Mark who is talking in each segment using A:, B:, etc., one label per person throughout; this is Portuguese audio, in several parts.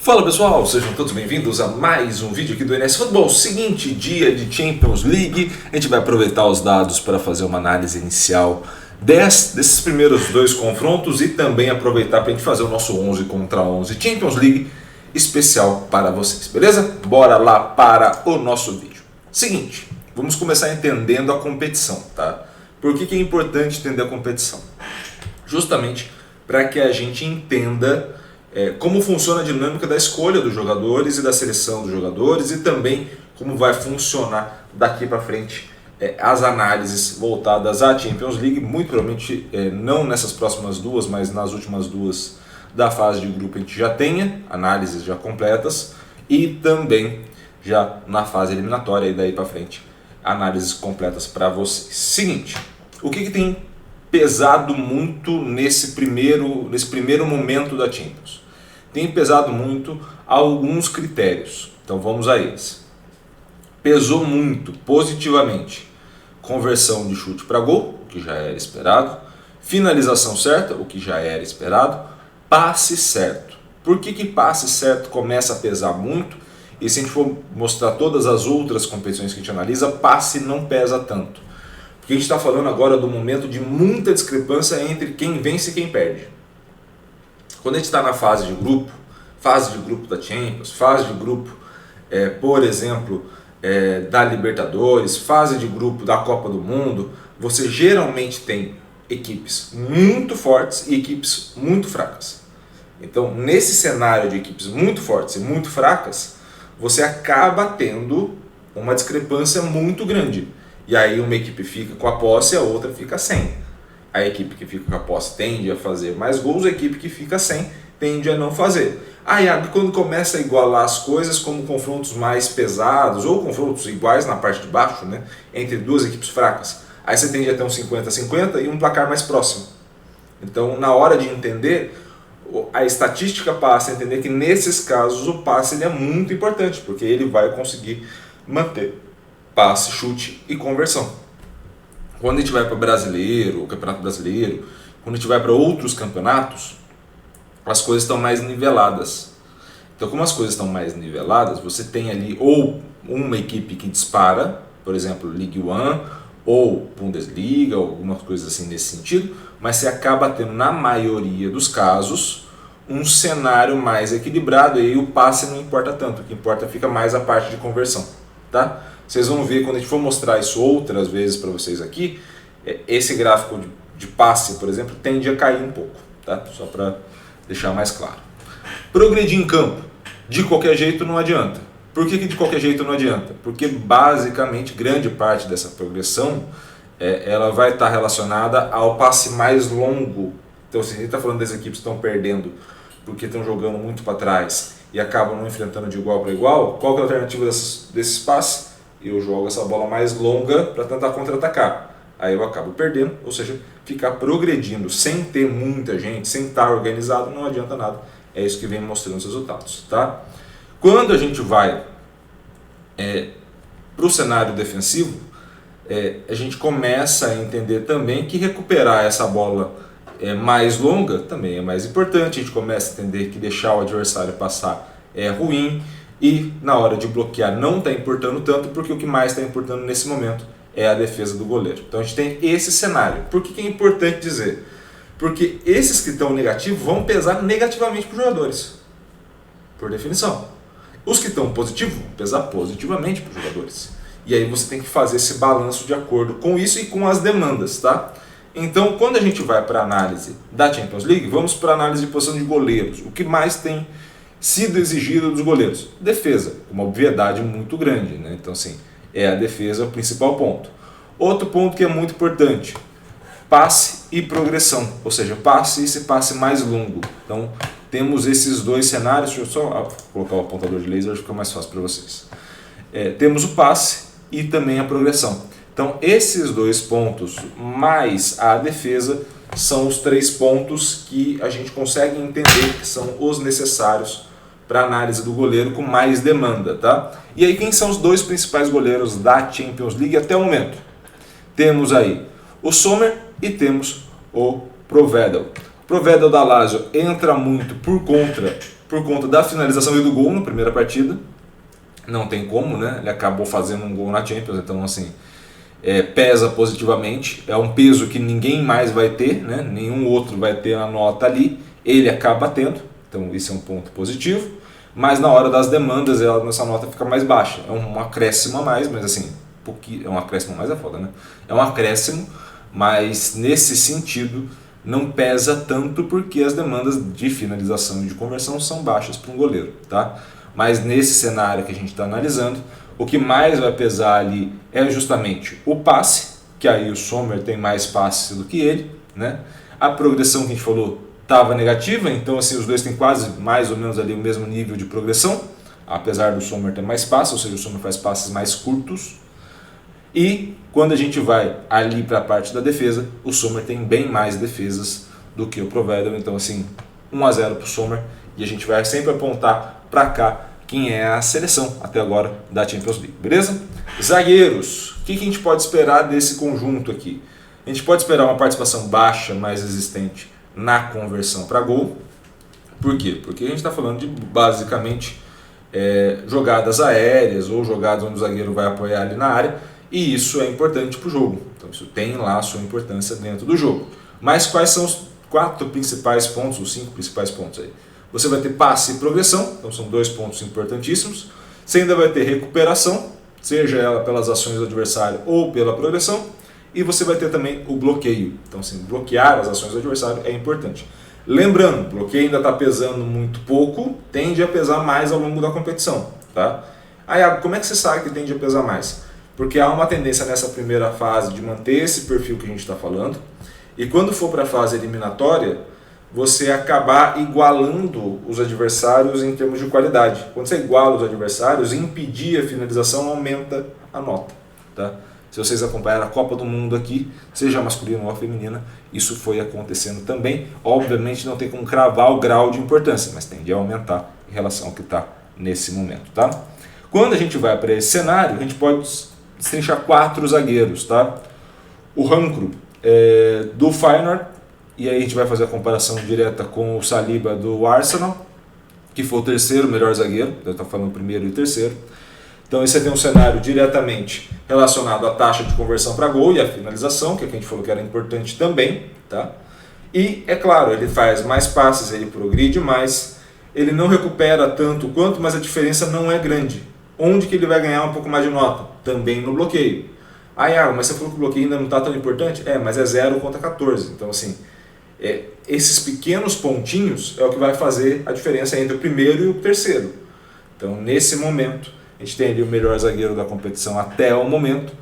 A: Fala pessoal, sejam todos bem-vindos a mais um vídeo aqui do NS Futebol. Seguinte dia de Champions League, a gente vai aproveitar os dados para fazer uma análise inicial desses primeiros dois confrontos e também aproveitar para a gente fazer o nosso 11 contra 11 Champions League especial para vocês, beleza? Bora lá para o nosso vídeo. Seguinte, vamos começar entendendo a competição, tá? Por que é importante entender a competição? Justamente para que a gente entenda como funciona a dinâmica da escolha dos jogadores e da seleção dos jogadores e também como vai funcionar daqui para frente as análises voltadas à Champions League, muito provavelmente não nessas próximas duas, mas nas últimas duas da fase de grupo a gente já tenha análises já completas e também já na fase eliminatória e daí para frente análises completas para vocês. Seguinte, o que tem pesado muito nesse primeiro momento da Champions? Tem pesado muito alguns critérios, então vamos a eles. Pesou muito positivamente conversão de chute para gol, o que já era esperado, finalização certa, o que já era esperado, passe certo. Por que passe certo começa a pesar muito? E se a gente for mostrar todas as outras competições que a gente analisa, passe não pesa tanto. Porque a gente está falando agora do momento de muita discrepância entre quem vence e quem perde. Quando a gente está na fase de grupo da Champions, fase de grupo, por exemplo, da Libertadores, fase de grupo da Copa do Mundo, você geralmente tem equipes muito fortes e equipes muito fracas. Então, nesse cenário de equipes muito fortes e muito fracas, você acaba tendo uma discrepância muito grande. E aí uma equipe fica com a posse e a outra fica sem. A equipe que fica com a posse tende a fazer mais gols, a equipe que fica sem tende a não fazer. Aí quando começa a igualar as coisas como confrontos mais pesados ou confrontos iguais na parte de baixo, né, entre duas equipes fracas, aí você tende a ter um 50-50 e um placar mais próximo. Então, na hora de entender, a estatística passa a entender que nesses casos o passe ele é muito importante, porque ele vai conseguir manter passe, chute e conversão. Quando a gente vai para o brasileiro, o Campeonato Brasileiro, quando a gente vai para outros campeonatos, as coisas estão mais niveladas. Então, como as coisas estão mais niveladas, você tem ali ou uma equipe que dispara, por exemplo, Ligue 1 ou Bundesliga, ou algumas coisas assim nesse sentido, mas você acaba tendo, na maioria dos casos, um cenário mais equilibrado e aí o passe não importa tanto, o que importa fica mais a parte de conversão, tá? Vocês vão ver quando a gente for mostrar isso outras vezes para vocês aqui, esse gráfico de passe, por exemplo, tende a cair um pouco, tá? Só para deixar mais claro. Progredir em campo, de qualquer jeito não adianta. Por que de qualquer jeito não adianta? Porque basicamente grande parte dessa progressão ela vai estar relacionada ao passe mais longo. Então se a gente está falando das equipes que estão perdendo porque estão jogando muito para trás e acabam não enfrentando de igual para igual, qual que é a alternativa desses passes? Eu jogo essa bola mais longa para tentar contra-atacar. Aí eu acabo perdendo, ou seja, ficar progredindo sem ter muita gente, sem estar organizado, não adianta nada. É isso que vem mostrando os resultados, tá? Quando a gente vai para o cenário defensivo, a gente começa a entender também que recuperar essa bola mais longa também é mais importante. A gente começa a entender que deixar o adversário passar é ruim. E na hora de bloquear não está importando tanto, porque o que mais está importando nesse momento é a defesa do goleiro. Então a gente tem esse cenário. Por que é importante dizer? Porque esses que estão negativos vão pesar negativamente para os jogadores, por definição. Os que estão positivos vão pesar positivamente para os jogadores. E aí você tem que fazer esse balanço de acordo com isso e com as demandas, tá? Então quando a gente vai para a análise da Champions League, vamos para a análise de posição de goleiros. O que mais tem sido exigido dos goleiros? Defesa, uma obviedade muito grande, né? Então assim, a defesa o principal ponto. Outro ponto que é muito importante, passe e progressão, ou seja, passe e esse passe mais longo. Então temos esses dois cenários. Deixa eu só colocar o apontador de laser, fica mais fácil para vocês. Temos o passe e também a progressão. Então esses dois pontos mais a defesa são os 3 pontos que a gente consegue entender que são os necessários para análise do goleiro com mais demanda, tá? E aí quem são os 2 principais goleiros da Champions League até o momento? Temos aí o Sommer e temos o Provedel. O Provedel da Lazio entra muito por conta por conta da finalização e do gol na primeira partida. Não tem como, né? Ele acabou fazendo um gol na Champions, então assim, pesa positivamente. É um peso que ninguém mais vai ter, né? Nenhum outro vai ter a nota ali. Ele acaba tendo, então isso é um ponto positivo. Mas na hora das demandas, essa nota fica mais baixa. É um acréscimo a mais, mas assim, é um acréscimo a mais é foda, né? É um acréscimo, mas nesse sentido não pesa tanto porque as demandas de finalização e de conversão são baixas para um goleiro, tá? Mas nesse cenário que a gente está analisando, o que mais vai pesar ali é justamente o passe, que aí o Sommer tem mais passes do que ele, né? A progressão que a gente falou estava negativa, então assim, os dois têm quase mais ou menos ali o mesmo nível de progressão, apesar do Sommer ter mais passes, ou seja, o Sommer faz passes mais curtos. E quando a gente vai ali para a parte da defesa, o Sommer tem bem mais defesas do que o Provedel, então assim, 1-0 para o Sommer, e a gente vai sempre apontar para cá quem é a seleção até agora da Champions League, beleza? Zagueiros, o que a gente pode esperar desse conjunto aqui? A gente pode esperar uma participação baixa, mais resistente na conversão para gol. Por quê? Porque a gente está falando de basicamente jogadas aéreas ou jogadas onde o zagueiro vai apoiar ali na área, e isso é importante para o jogo. Então isso tem lá a sua importância dentro do jogo. Mas quais são os 4 principais pontos, os 5 principais pontos aí? Você vai ter passe e progressão, então são 2 pontos importantíssimos. Você ainda vai ter recuperação, seja ela pelas ações do adversário ou pela progressão. E você vai ter também o bloqueio. Então, assim, bloquear as ações do adversário é importante. Lembrando, o bloqueio ainda está pesando muito pouco, tende a pesar mais ao longo da competição. Tá? Aí, como é que você sabe que tende a pesar mais? Porque há uma tendência nessa primeira fase de manter esse perfil que a gente está falando. E quando for para a fase eliminatória, você acabar igualando os adversários em termos de qualidade. Quando você iguala os adversários, impedir a finalização aumenta a nota. Tá? Se vocês acompanharam a Copa do Mundo aqui, seja masculina ou feminina, isso foi acontecendo também. Obviamente não tem como cravar o grau de importância, mas tende a aumentar em relação ao que está nesse momento. Tá? Quando a gente vai para esse cenário, a gente pode destrinchar 4 zagueiros. Tá? O Rankrup do Feyenoord, e aí a gente vai fazer a comparação direta com o Saliba do Arsenal, que foi o terceiro melhor zagueiro, eu estou falando o primeiro e o terceiro. Então esse tem um cenário diretamente relacionado à taxa de conversão para gol e à finalização, que é o que a gente falou que era importante também. Tá? E é claro, ele faz mais passes, ele progride mais, ele não recupera tanto quanto, mas a diferença não é grande. Onde que ele vai ganhar um pouco mais de nota? Também no bloqueio. Mas você falou que o bloqueio ainda não está tão importante? Mas é 0 contra 14. Então assim, esses pequenos pontinhos é o que vai fazer a diferença entre o primeiro e o terceiro. Então nesse momento, a gente tem ali o melhor zagueiro da competição até o momento,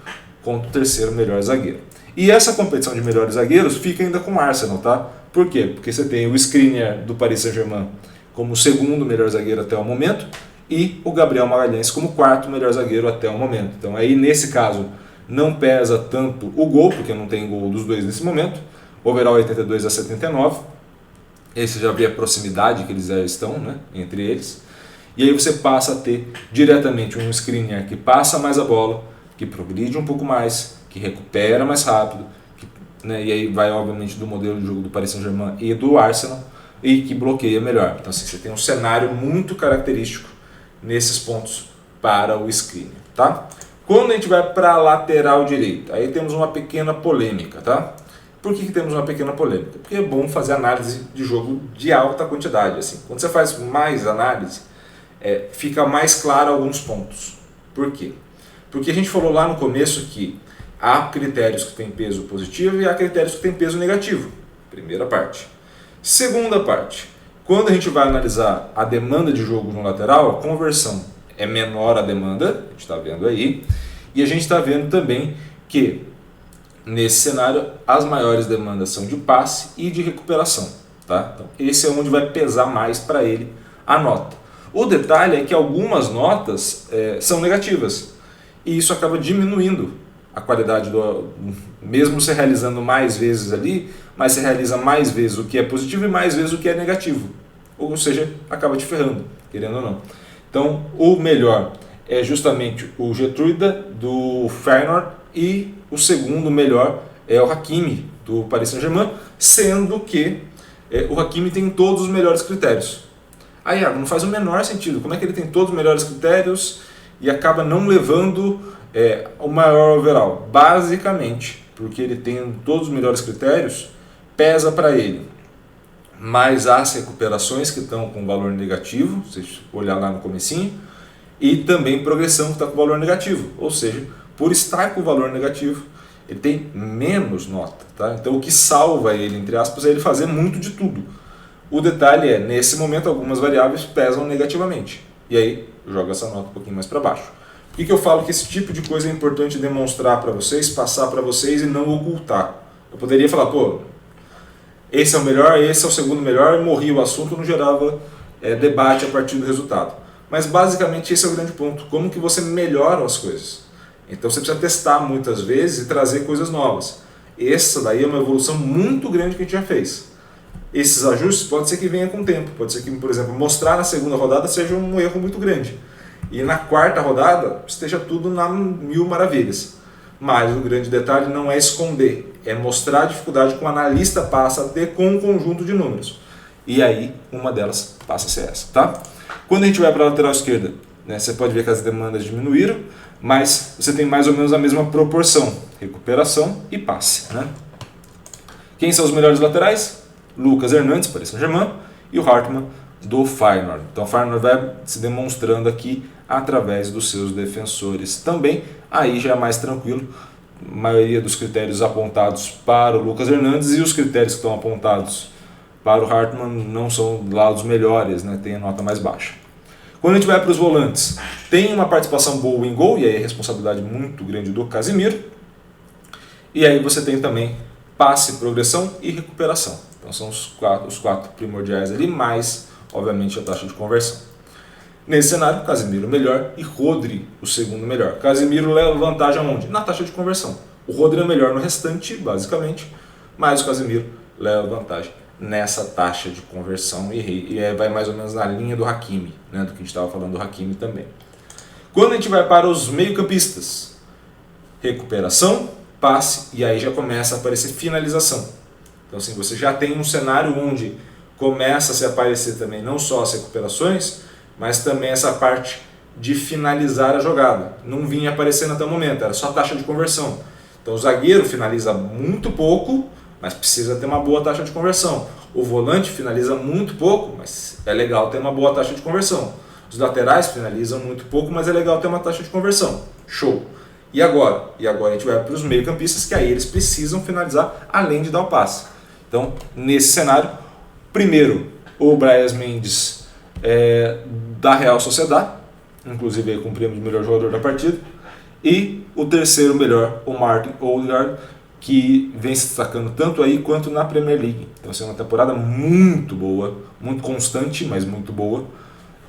A: contra o terceiro melhor zagueiro. E essa competição de melhores zagueiros fica ainda com o Arsenal, tá? Por quê? Porque você tem o Skriniar do Paris Saint-Germain como o segundo melhor zagueiro até o momento e o Gabriel Magalhães como o quarto melhor zagueiro até o momento. Então aí nesse caso não pesa tanto o gol, porque não tem gol dos dois nesse momento. Overall 82-79. Esse já vê a proximidade que eles já estão, né, entre eles. E aí você passa a ter diretamente um Skriniar que passa mais a bola, que progride um pouco mais, que recupera mais rápido, né, e aí vai obviamente do modelo de jogo do Paris Saint-Germain e do Arsenal, e que bloqueia melhor. Então assim, você tem um cenário muito característico nesses pontos para o Skriniar. Tá? Quando a gente vai para a lateral direita, aí temos uma pequena polêmica. Tá? Por que temos uma pequena polêmica? Porque é bom fazer análise de jogo de alta quantidade. Assim. Quando você faz mais análise, fica mais claro alguns pontos. Por quê? Porque a gente falou lá no começo que há critérios que têm peso positivo e há critérios que têm peso negativo. Primeira parte. Segunda parte. Quando a gente vai analisar a demanda de jogo no lateral, a conversão é menor a demanda, a gente está vendo aí, e a gente está vendo também que nesse cenário as maiores demandas são de passe e de recuperação. Tá? Então, esse é onde vai pesar mais para ele a nota. O detalhe é que algumas notas são negativas e isso acaba diminuindo a qualidade mesmo você realizando mais vezes ali, mas você realiza mais vezes o que é positivo e mais vezes o que é negativo, ou seja, acaba te ferrando, querendo ou não. Então o melhor é justamente o Geertruida do Feyenoord e o segundo melhor é o Hakimi do Paris Saint-Germain, sendo que o Hakimi tem todos os melhores critérios. Aí, não faz o menor sentido. Como é que ele tem todos os melhores critérios e acaba não levando o maior overall? Basicamente, porque ele tem todos os melhores critérios, pesa para ele. Mas as recuperações que estão com valor negativo, se você olhar lá no comecinho, e também progressão que está com valor negativo. Ou seja, por estar com valor negativo, ele tem menos nota. Tá? Então o que salva ele, entre aspas, é ele fazer muito de tudo. O detalhe é, nesse momento, algumas variáveis pesam negativamente. E aí, joga essa nota um pouquinho mais para baixo. Por que eu falo que esse tipo de coisa é importante demonstrar para vocês, passar para vocês e não ocultar? Eu poderia falar, pô, esse é o melhor, esse é o segundo melhor, e morria o assunto, não gerava debate a partir do resultado. Mas basicamente esse é o grande ponto, como que você melhora as coisas. Então você precisa testar muitas vezes e trazer coisas novas. Essa daí é uma evolução muito grande que a gente já fez. Esses ajustes pode ser que venha com o tempo, pode ser que, por exemplo, mostrar na segunda rodada seja um erro muito grande. E na quarta rodada esteja tudo na mil maravilhas. Mas o grande detalhe não é esconder, é mostrar a dificuldade que o analista passa a ter com um conjunto de números. E aí, uma delas passa a ser essa, tá? Quando a gente vai para a lateral esquerda, né, você pode ver que as demandas diminuíram, mas você tem mais ou menos a mesma proporção, recuperação e passe, né? Quem são os melhores laterais? Lucas Hernandes, Paris Saint-Germain, e o Hartmann, do Feyenoord. Então o Feyenoord vai se demonstrando aqui através dos seus defensores também. Aí já é mais tranquilo, a maioria dos critérios apontados para o Lucas Hernandes e os critérios que estão apontados para o Hartmann não são lá os melhores, né? Tem a nota mais baixa. Quando a gente vai para os volantes, tem uma participação boa em gol, e aí é responsabilidade muito grande do Casemiro. E aí você tem também passe, progressão e recuperação. Então são os quatro primordiais ali, mais, obviamente, a taxa de conversão. Nesse cenário, Casemiro melhor e Rodri o segundo melhor. Casemiro leva vantagem aonde? Na taxa de conversão. O Rodri é melhor no restante, basicamente, mas o Casemiro leva vantagem nessa taxa de conversão e vai mais ou menos na linha do Hakimi, né, do que a gente estava falando do Hakimi também. Quando a gente vai para os meio-campistas, recuperação, passe, e aí já começa a aparecer finalização. Então assim, você já tem um cenário onde começa a se aparecer também não só as recuperações, mas também essa parte de finalizar a jogada. Não vinha aparecendo até o momento, era só taxa de conversão. Então o zagueiro finaliza muito pouco, mas precisa ter uma boa taxa de conversão. O volante finaliza muito pouco, mas é legal ter uma boa taxa de conversão. Os laterais finalizam muito pouco, mas é legal ter uma taxa de conversão. Show! E agora? E agora a gente vai para os meio-campistas, que aí eles precisam finalizar além de dar o passe. Então, nesse cenário, primeiro, o Brais Mendes da Real Sociedad, inclusive aí cumprimos o melhor jogador da partida, e o terceiro melhor, o Martin Odegaard, que vem se destacando tanto aí quanto na Premier League. Então, é uma temporada muito boa, muito constante, mas muito boa,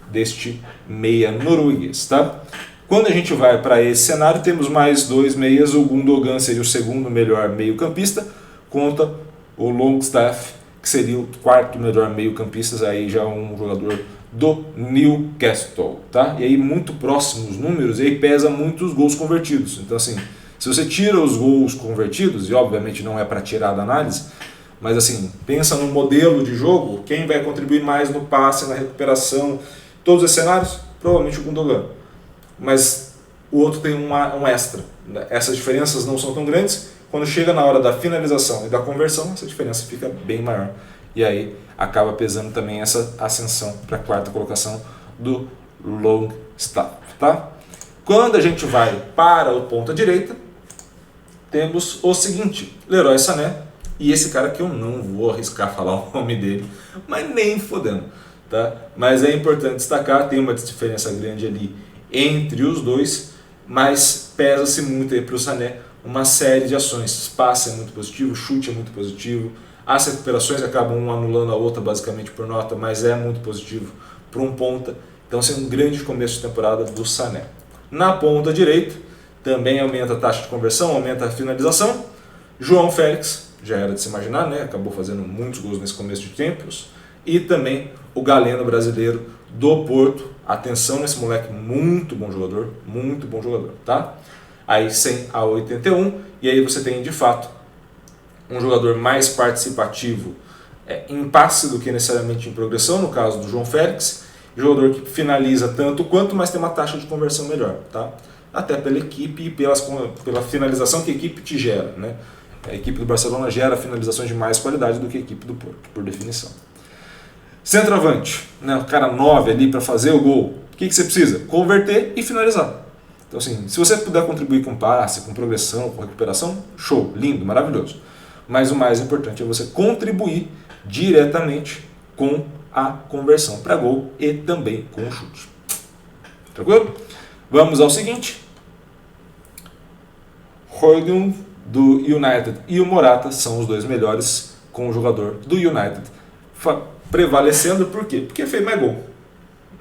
A: deste meia norueguês, tá? Quando a gente vai para esse cenário, temos mais dois meias, o Gundogan seria o segundo melhor meio-campista, contra o Longstaff, que seria o quarto melhor meio-campista, aí já um jogador do Newcastle, tá? E aí muito próximos números, e aí pesa muito os gols convertidos. Então assim, se você tira os gols convertidos, e obviamente não é para tirar da análise, mas assim, pensa no modelo de jogo, quem vai contribuir mais no passe, na recuperação, todos os cenários, provavelmente o Gundogan. Mas o outro tem um extra. Essas diferenças não são tão grandes. Quando chega na hora da finalização e da conversão, essa diferença fica bem maior. E aí acaba pesando também essa ascensão para a quarta colocação do Longstaff, tá? Quando a gente vai para o ponta direita, temos o seguinte, Leroy Sané, e esse cara que eu não vou arriscar falar o nome dele, mas nem fodendo, tá? Mas é importante destacar, tem uma diferença grande ali entre os dois, mas pesa-se muito aí para o Sané uma série de ações. Passe é muito positivo, chute é muito positivo, as recuperações acabam uma anulando a outra basicamente por nota, mas é muito positivo para um ponta. Então, é um grande começo de temporada do Sané. Na ponta direita, também aumenta a taxa de conversão, aumenta a finalização. João Félix, já era de se imaginar, né? Acabou fazendo muitos gols nesse começo de tempos. E também o Galeno brasileiro do Porto. Atenção nesse moleque, muito bom jogador, tá? Aí 100 a 81, e aí você tem de fato um jogador mais participativo em passe do que necessariamente em progressão, no caso do João Félix, jogador que finaliza tanto quanto, mas tem uma taxa de conversão melhor, tá? Até pela equipe e pela finalização que a equipe te gera, né? A equipe do Barcelona gera finalizações de mais qualidade do que a equipe do Porto, por definição. Centroavante, né? O cara 9 ali para fazer o gol. O que você precisa? Converter e finalizar. Então, assim, se você puder contribuir com passe, com progressão, com recuperação, show, lindo, maravilhoso. Mas o mais importante é você contribuir diretamente com a conversão para gol e também com o chute. Tranquilo? Vamos ao seguinte. Højlund do United e o Morata são os dois melhores com o jogador do United prevalecendo. Por quê? Porque fez mais gol.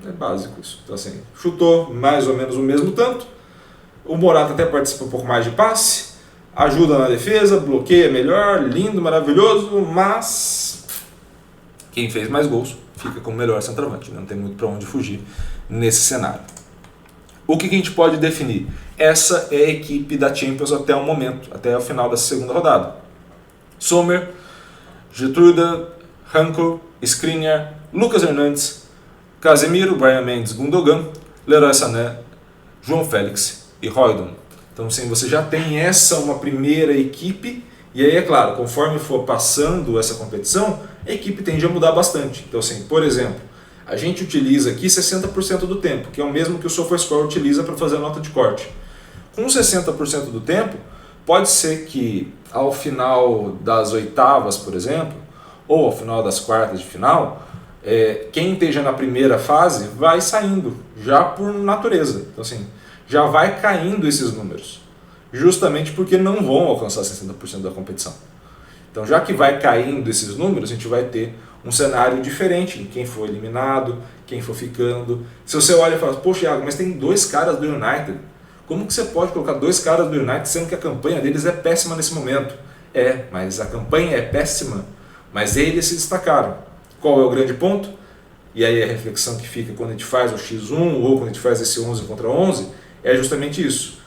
A: É básico isso. Então, assim, chutou mais ou menos o mesmo tanto. O Morata até participa um pouco mais de passe, ajuda na defesa, bloqueia melhor, lindo, maravilhoso, mas quem fez mais gols fica como melhor centroavante. Não tem muito para onde fugir nesse cenário. O que a gente pode definir? Essa é a equipe da Champions até o momento, até o final dessa segunda rodada. Sommer, Getrude, Hanko, Skriniar, Lucas Hernandes, Casemiro, Brian Mendes, Gundogan, Leroy Sané, João Félix e Højlund. Então, assim, você já tem uma primeira equipe, e aí, é claro, conforme for passando essa competição, a equipe tende a mudar bastante. Então, assim, por exemplo, a gente utiliza aqui 60% do tempo, que é o mesmo que o SofaScore utiliza para fazer a nota de corte. Com 60% do tempo, pode ser que ao final das oitavas, por exemplo, ou ao final das quartas de final, quem esteja na primeira fase vai saindo, já por natureza. Então, assim, já vai caindo esses números, justamente porque não vão alcançar 60% da competição. Então, já que vai caindo esses números, a gente vai ter um cenário diferente em quem for eliminado, quem for ficando. Se você olha e fala, poxa, Iago, mas tem dois caras do United. Como que você pode colocar dois caras do United sendo que a campanha deles é péssima nesse momento? Mas a campanha é péssima, mas eles se destacaram. Qual é o grande ponto? E aí a reflexão que fica quando a gente faz o X1 ou quando a gente faz esse 11 contra 11 é justamente isso.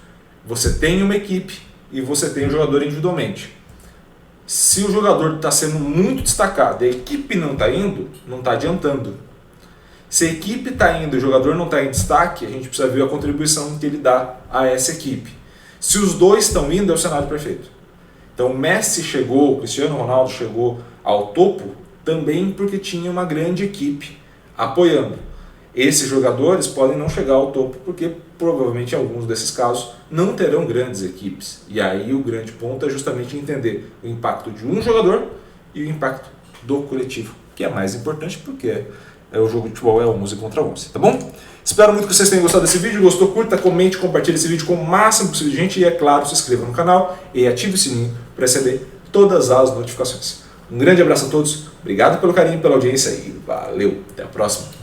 A: Você tem uma equipe e você tem um jogador individualmente. Se o jogador está sendo muito destacado e a equipe não está indo, não está adiantando. Se a equipe está indo e o jogador não está em destaque, a gente precisa ver a contribuição que ele dá a essa equipe. Se os dois estão indo, é o cenário perfeito. Então o Messi chegou, o Cristiano Ronaldo chegou ao topo também porque tinha uma grande equipe apoiando. Esses jogadores podem não chegar ao topo porque provavelmente em alguns desses casos não terão grandes equipes. E aí o grande ponto é justamente entender o impacto de um jogador e o impacto do coletivo, que é mais importante porque o jogo de futebol é 11 contra 11, tá bom? Espero muito que vocês tenham gostado desse vídeo. Gostou? Curta, comente, compartilhe esse vídeo com o máximo possível de gente e, é claro, se inscreva no canal e ative o sininho para receber todas as notificações. Um grande abraço a todos, obrigado pelo carinho, pela audiência e valeu, até a próxima!